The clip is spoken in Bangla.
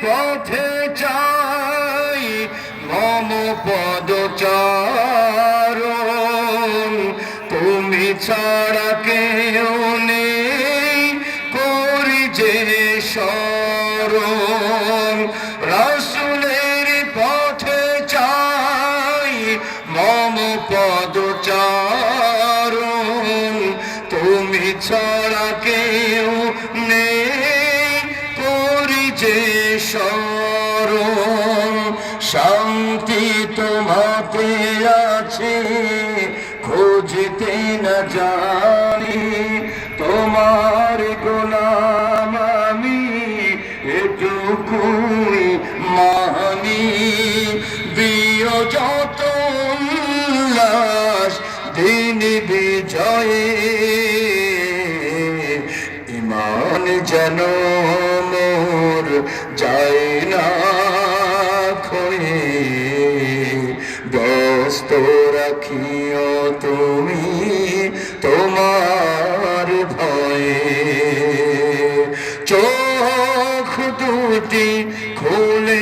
পথে চাই মম পদচারণ, তুমি ছাড়া কেউ নেই করি যে শরণ। রাসূলের পথে চাই মম পদচারণ, তুমি ছাড়া কেউ নেই করি যে শরণ। শান্তি তোমাতে আছে খুঁজতে না জানি, তোমার গোলাম আমি এটুকুই মানি। দিও যত উল্লাস দিন বিজয়ে, ইমান যেন মোর যায় না ক্ষয়ে। ব্যস্ত রাখিও তুমি তোমার ভয়ে, চোখ দুটি খুলে